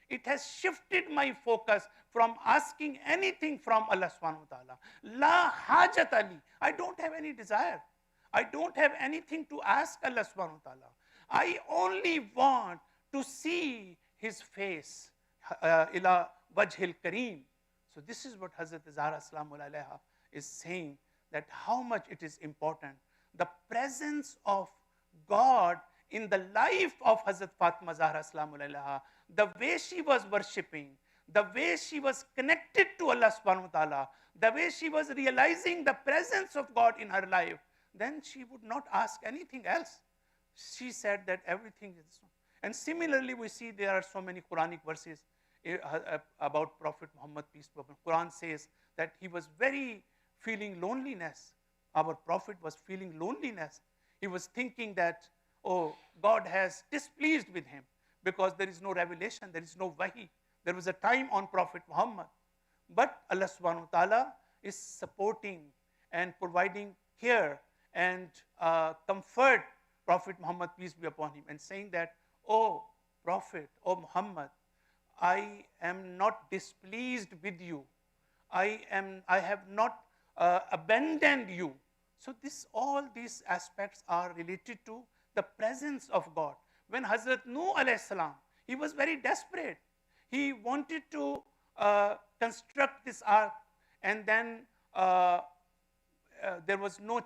It has shifted my focus from asking anything from Allah subhanahu wa ta'ala. La hajat ali. I don't have any desire. I don't have anything to ask Allah subhanahu wa ta'ala. I only want to see His face. Ila wajhil kareem. So this is what Hazrat Zahra Salamullah alayha is saying, that how much it is important. The presence of God in the life of Hazrat Fatima Zahra Salamullah alayha, the way she was worshipping, the way she was connected to Allah subhanahu wa ta'ala, the way she was realizing the presence of God in her life, then she would not ask anything else. She said that everything is. And similarly, we see there are so many Quranic verses about Prophet Muhammad, peace be upon him. Quran says that he was very feeling loneliness. Our Prophet was feeling loneliness. He was thinking that, oh, God has displeased with him because there is no revelation, there is no wahi. There was a time on Prophet Muhammad. But Allah subhanahu wa ta'ala is supporting and providing care and comfort Prophet Muhammad, peace be upon him, and saying that, oh Prophet, oh Muhammad, I am not displeased with you. I have not abandoned you. So all these aspects are related to the presence of God. when Hazrat Nuh alayhi salam, he was very desperate. He wanted to construct this ark, and then there was no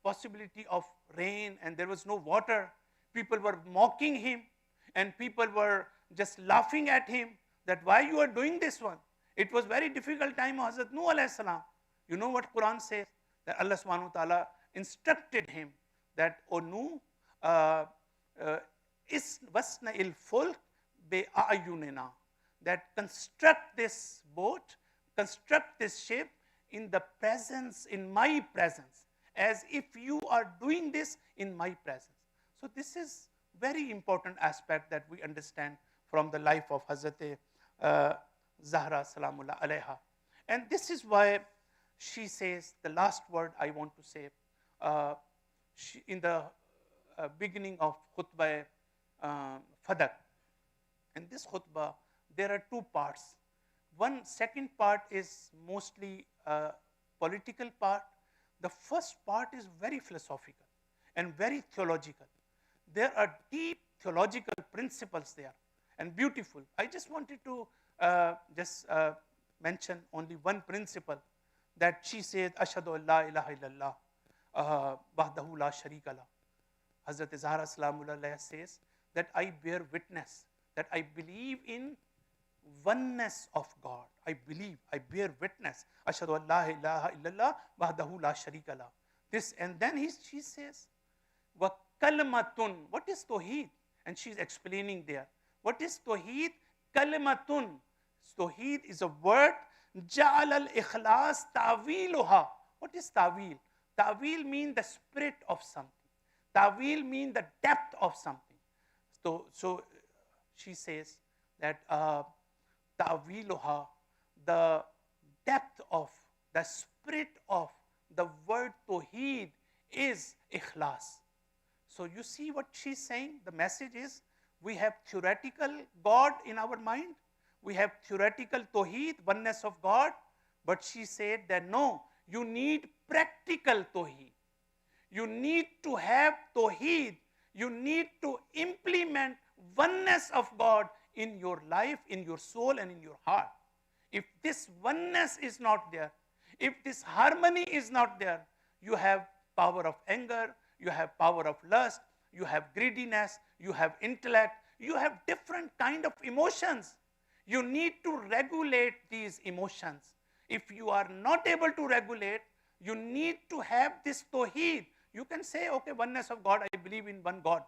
possibility of rain, and there was no water. People were mocking him, and people were just laughing at him that why you are doing this one. It was very difficult time of Hazrat Nuh alayhi salam. You know what Quran says? That Allah subhanahu wa ta'ala instructed him that, O Nuh, wasna il fulk be ayunina, that construct this boat, construct this ship in the presence, in my presence, as if you are doing this in my presence. So this is very important aspect that we understand from the life of Hazrat Zahra salamullah alayha. And this is why she says, the last word I want to say, in the beginning of khutbah Fadak. In this khutbah, there are two parts. One second part is mostly a political part. The first part is very philosophical and very theological. There are deep theological principles there and beautiful. I just wanted to mention only one principle, that she said, Ashhadu an la ilaha illallah wahdahu la sharika lah. Hazrat Zahra salamullah says that I bear witness, that I believe in oneness of God. I bear witness. Ashhadu an la ilaha illallah wahdahu la sharika lah. This, and then she says, wa kalmatun. What is Tawheed? And she's explaining there. What is Tawheed? Kalmatun. Tawheed is a word. Ja'al al-ikhlas ta'wiluha. What is ta'wil? Ta'wil means the spirit of something. Ta'wil means the depth of something. So she says that ta'wiluha, the depth of, the spirit of the word Tawheed is ikhlas. So you see what she's saying? The message is, we have theoretical God in our mind. We have theoretical Tawheed, oneness of God. But she said that no, you need practical Tawheed. You need to have Tawheed. You need to implement oneness of God in your life, in your soul, and in your heart. If this oneness is not there, if this harmony is not there, you have power of anger, you have power of lust, you have greediness, you have intellect, you have different kind of emotions. You need to regulate these emotions. If you are not able to regulate, you need to have this Tawheed. You can say, okay, oneness of God, I believe in one God.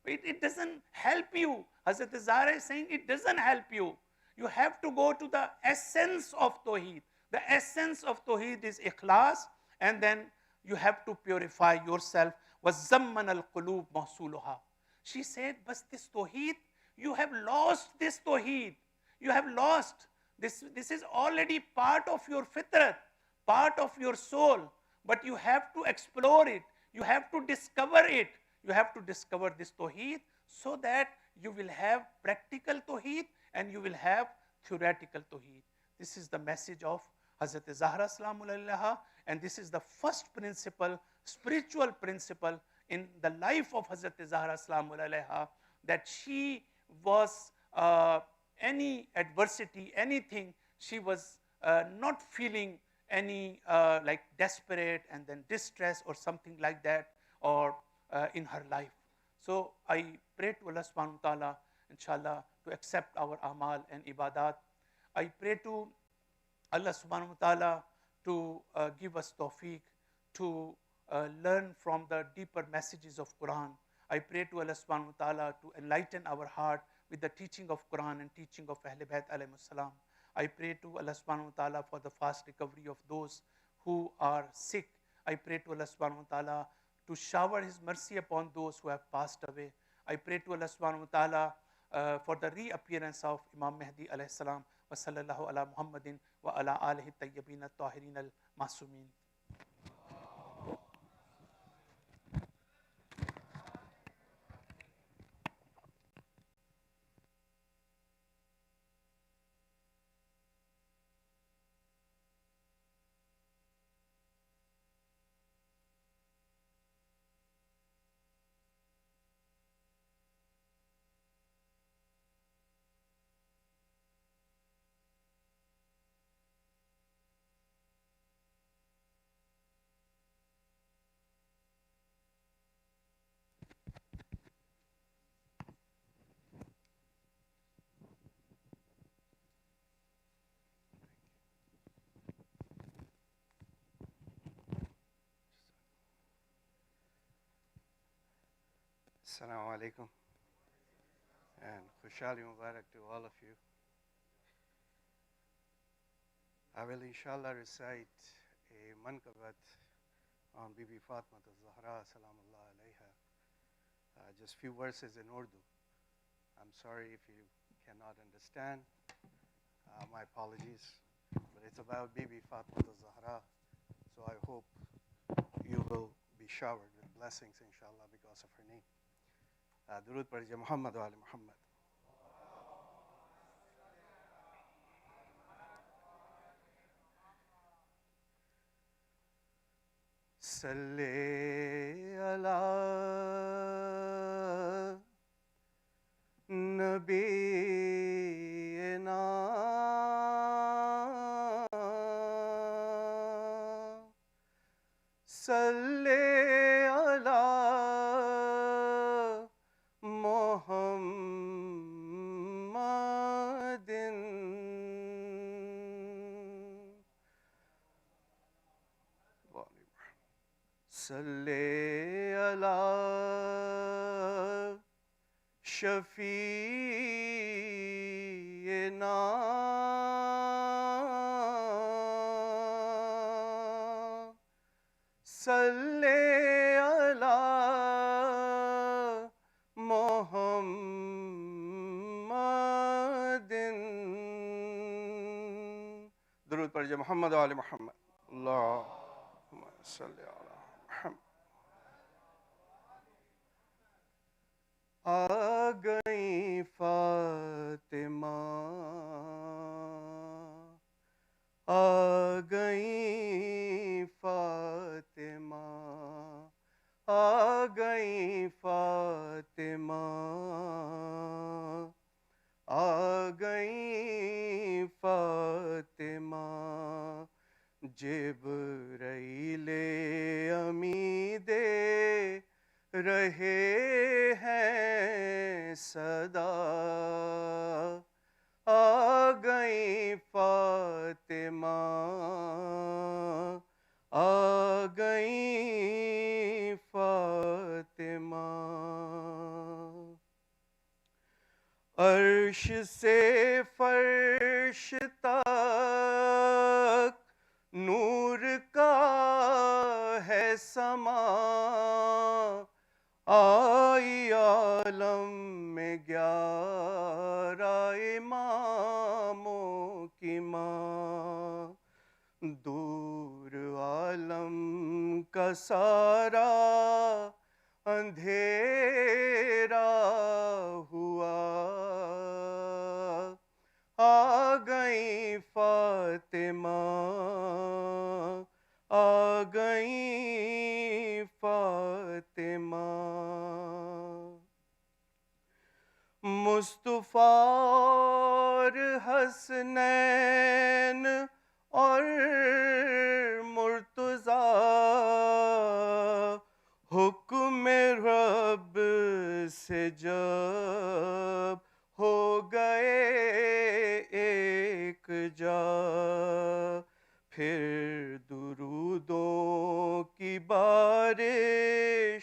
But it doesn't help you. Hazrat Zahra is saying it doesn't help you. You have to go to the essence of Tawheed. The essence of Tawheed is ikhlas, and then you have to purify yourself. وَزَمَّنَ الْقُلُوبِ مَحْصُولُهَا. She said, but this Tawheed, you have lost this Tawheed. You have lost. This is already part of your fitrat, part of your soul. But you have to explore it. You have to discover it. You have to discover this Tawheed so that you will have practical Tawheed and you will have theoretical Tawheed. This is the message of Hazrat Zahra salamullah, and this is the first principle, spiritual principle in the life of Hazrat Zahra salamullah, that she was any adversity, anything, she was not feeling any like desperate and then distress or something like that, or in her life. So I pray to Allah subhanahu wa ta'ala, inshallah, to accept our amal and ibadat. I pray to Allah subhanahu wa ta'ala to give us tawfiq to learn from the deeper messages of Quran. I pray to Allah subhanahu wa ta'ala to enlighten our heart with the teaching of Quran and teaching of Ahl Bayt alayhi salam. I pray to Allah subhanahu wa ta'ala for the fast recovery of those who are sick. I pray to Allah subhanahu wa ta'ala to shower His mercy upon those who have passed away. I pray to Allah subhanahu wa ta'ala for the reappearance of Imam Mahdi alayhi salam. Wa sallallahu ala Muhammadin wa ala alihi tayyibin at-tahirin al-masumin. Assalamu alaikum and Khushali Mubarak to all of you. I will inshallah recite a manqabat on Bibi Fatima Az-Zahraa salamullah alayha. Just few verses in Urdu. I'm sorry if you cannot understand. My apologies. But it's about Bibi Fatima Az-Zahraa. So I hope you will be showered with blessings inshallah because of her name. درود پڑھیے محمد و آل محمد. صلی علی نبینا صلی علی محمد صلی علی شفیعنا صلی علی محمد. درود پڑھیے محمد و آل محمد. اللہم صلی علی محمد. آ گئی فاطمہ آ گئی فاطمہ آ گئی فاطمہ آ گئی فاطمہ جبرائیل امی دے رہے ہیں صدا آ گئی فاطمہ آ گئی فاطمہ. عرش سے فرش تک نور کا ہے سما آئی عالم میں 11 اماموں کی ماں دور عالم کا سارا اندھیرا ہوا آ گئی فاطمہ آ گئی فاطمہ. مصطفیٰ اور حسنین اور مرتضیٰ حکم رب سے جب ہو گئے ایک جا پھر درودوں کی بارش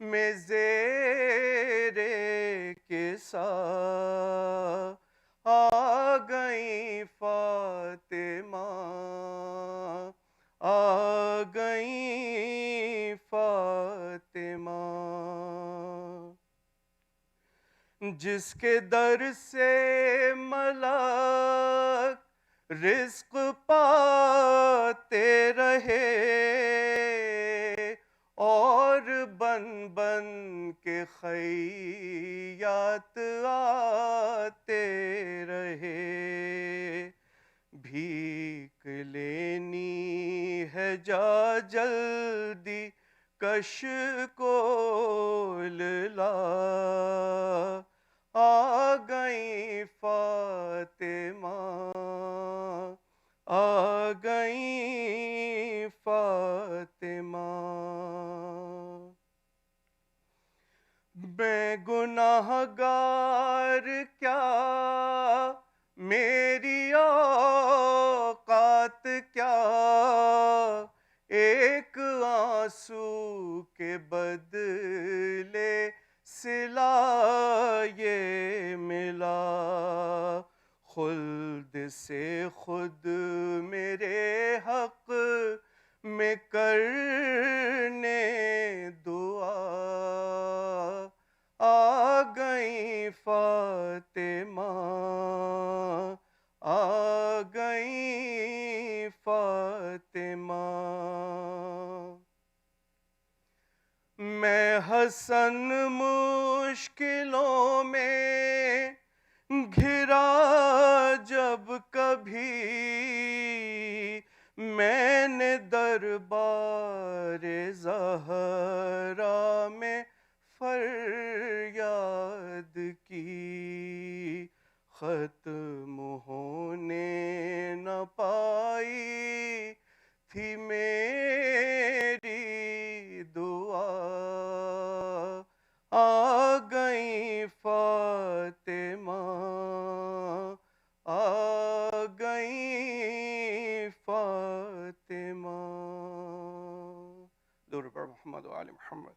میں زیر کسا آ گئی فاطمہ آ گئی فاطمہ. جس کے در سے ملک رزق پاتے رہے اور بن بن کے خیات آتے رہے بھیک لینی ہے جا جلدی کش کول لا آ گئی فاطمہ آ گئی فاطمہ. میں گناہ گار کیا میری اوقات کیا ایک آنسو کے بدلے صلہ یہ ملا خلد سے خود میرے حق میں کرنے دعا آ گئی فاطمہ آ گئی فاطمہ میں حسن مشکلوں میں گھرا جب کبھی میں نے دربار زہرا میں فریاد کی ختم ہونے نہ پائی تھی میری دعا آ گئی فاطمہ آ گئی فاطمہ درود بر محمد و آل محمد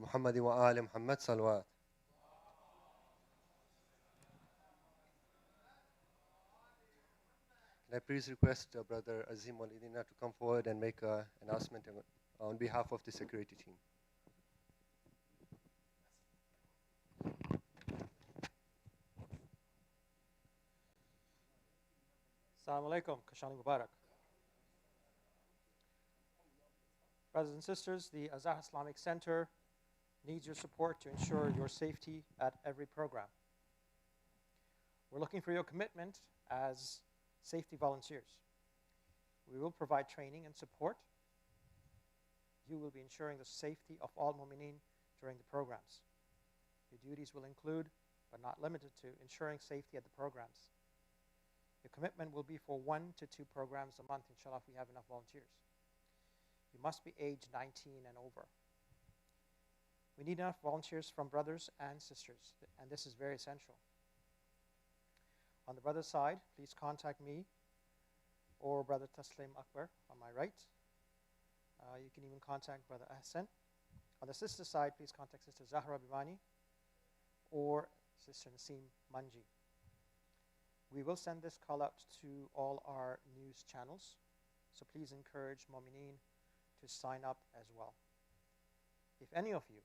محمد وآل محمد صلوات. Can I please request Brother Azim Walidina to come forward and make an announcement on behalf of the security team. Assalamu alaikum, Kashani Mubarak. Brothers and sisters, the Az-Zahraa Islamic Center needs your support to ensure your safety at every program. We're looking for your commitment as safety volunteers. We will provide training and support. You will be ensuring the safety of all mu'mineen during the programs. Your duties will include, but not limited to, ensuring safety at the programs. Your commitment will be for 1 to 2 programs a month, inshallah, if we have enough volunteers. You must be age 19 and over. We need enough volunteers from brothers and sisters, and this is very essential. On the brother side, please contact me or Brother Taslim Akbar on my right. You can even contact Brother Ahsan. On the sister side, please contact Sister Zahra Bimani or Sister Naseem Manji. We will send this call out to all our news channels, so please encourage mu'mineen to sign up as well. If any of you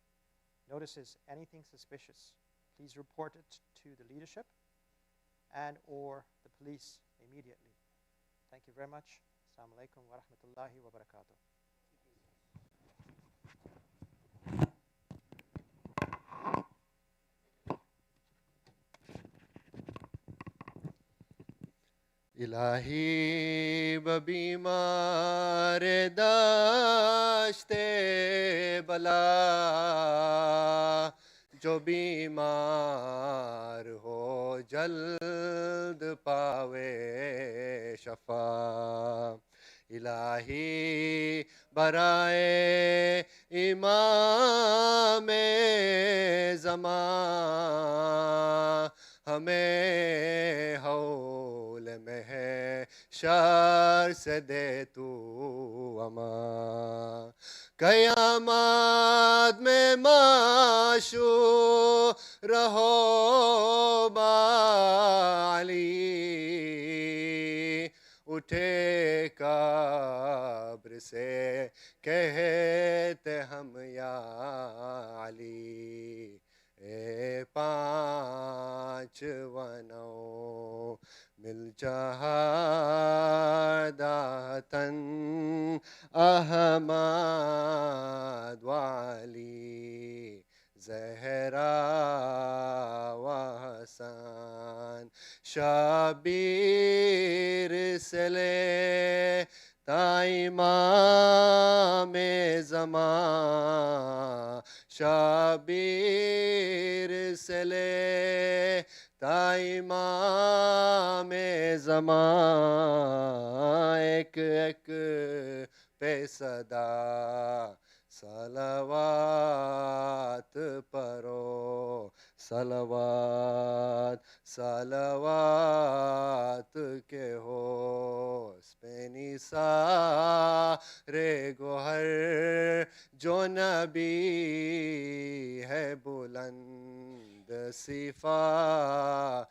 notices anything suspicious, please report it to the leadership and or the police immediately. Thank you very much. Assalamu alaikum wa rahmatullahi wa barakatuh. الہی ببیمار داشتے بلا جو بیمار ہو جلد پاوے شفا الہی برائے امام زمان ہمیں حول میں ہے شر سے دے تو امان قیامت میں معشور رہو بالی اٹھے قبر سے کہتے ہم یا علی اے 5 و 9 مل جہاداتن احمد وعلی زہرا و حسن شبیر سے لے تا امام زمان شبیر سے لے تا امام زمان ایک ایک پہ صدا salawat paro, salawat, salawat ke ho speni sare gohar jo nabi hai buland sifat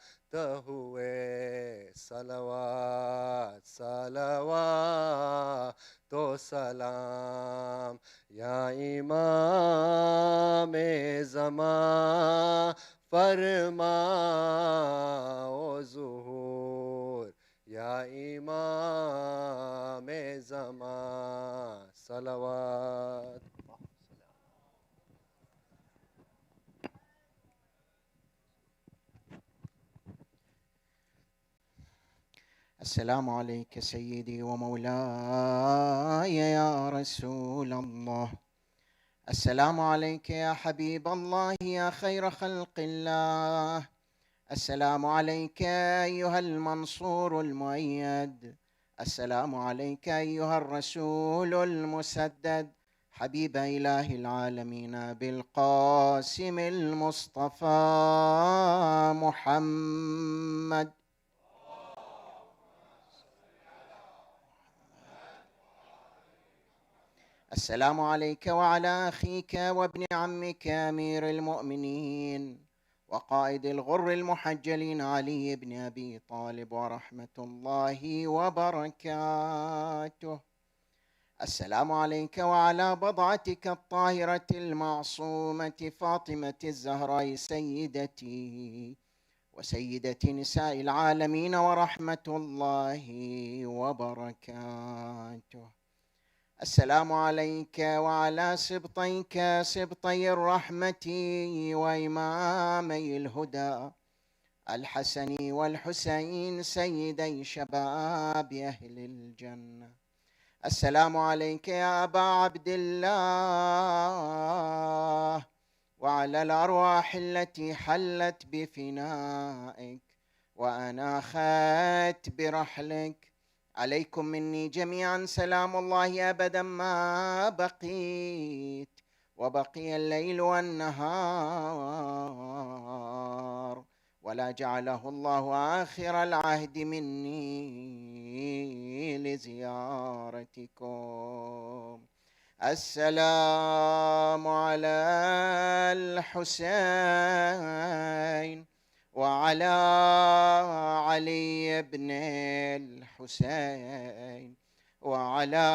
हुए salawat, salawat तो सलाम या इमाम ज़मां फरमाओ ज़ुहूर या इमाम ज़मां सलावत. السلام عليك سيدي ومولاي يا رسول الله. السلام عليك يا حبيب الله يا خير خلق الله. السلام عليك أيها المنصور المؤيد. السلام عليك أيها الرسول المسدد حبيب إله العالمين بالقاسم المصطفى محمد. السلام عليك وعلى أخيك وابن عمك أمير المؤمنين وقائد الغر المحجلين علي بن أبي طالب ورحمة الله وبركاته. السلام عليك وعلى بضعتك الطاهرة المعصومة فاطمة الزهراء سيدتي وسيدة نساء العالمين ورحمة الله وبركاته. السلام عليك وعلى سبطيك سبطي الرحمة وإمامي الهدى الحسن والحسين سيدي شباب أهل الجنة. السلام عليك يا أبا عبد الله وعلى الأرواح التي حلت بفنائك وأناخت برحلك. عليكم مني جميعا سلام الله أبدا ما بقيت وبقي الليل والنهار ولا جعله الله آخر العهد مني لزيارتكم. السلام على الحسين وعلى علي بن الحسين وعلى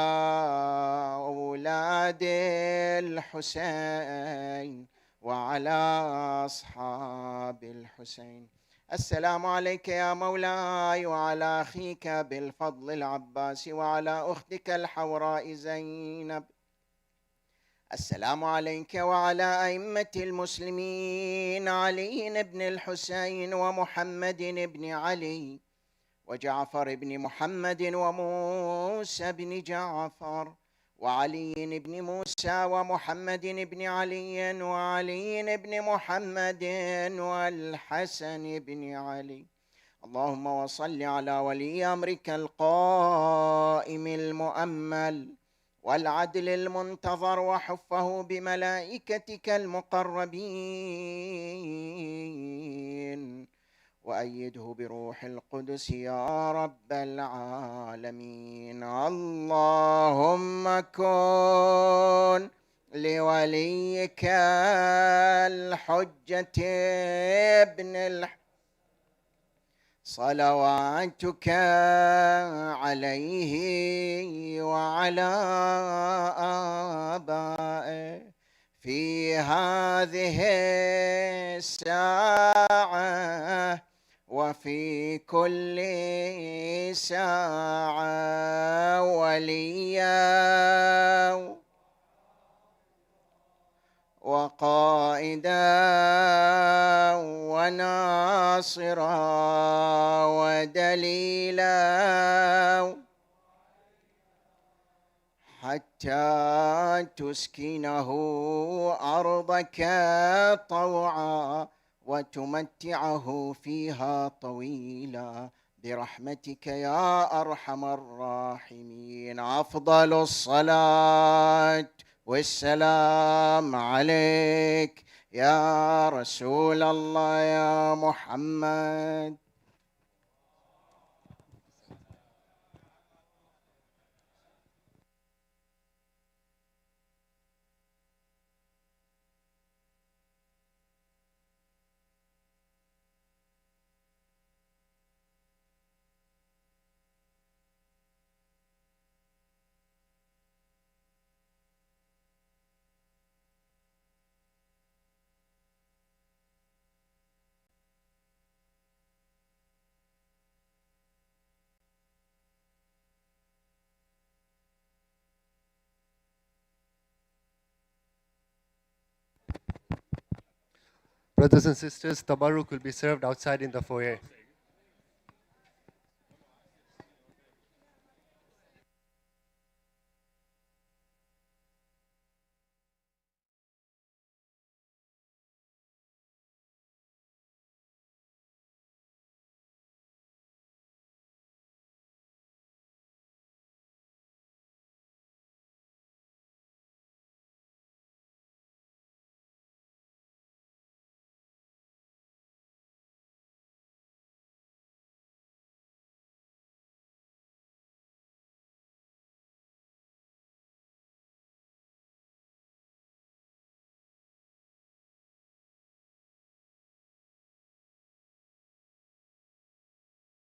أولاد الحسين وعلى أصحاب الحسين. السلام عليك يا مولاي وعلى أخيك بالفضل العباس وعلى أختك الحوراء زينب. السلام عليك وعلى أئمة المسلمين علي بن الحسين ومحمد بن علي وجعفر بن محمد وموسى بن جعفر وعلي بن موسى ومحمد بن علي وعلي بن محمد والحسن بن علي. اللهم وصل على ولي أمرك القائم المؤمل والعدل المنتظر وحفه بملائكتك المقربين وأيده بروح القدس يا رب العالمين. اللهم كن لوليك الحجة ابن صلواتك عليه وعلى آبائه في هذه الساعة وفي كل ساعة وليا وقائدا وناصرا ودليلا حتى تسكنه أرضك طوعا وتمتعه فيها طويلا برحمتك يا أرحم الراحمين. أفضل الصلاة والسلام عليك يا رسول الله يا محمد. Brothers and sisters, tabarruk will be served outside in the foyer.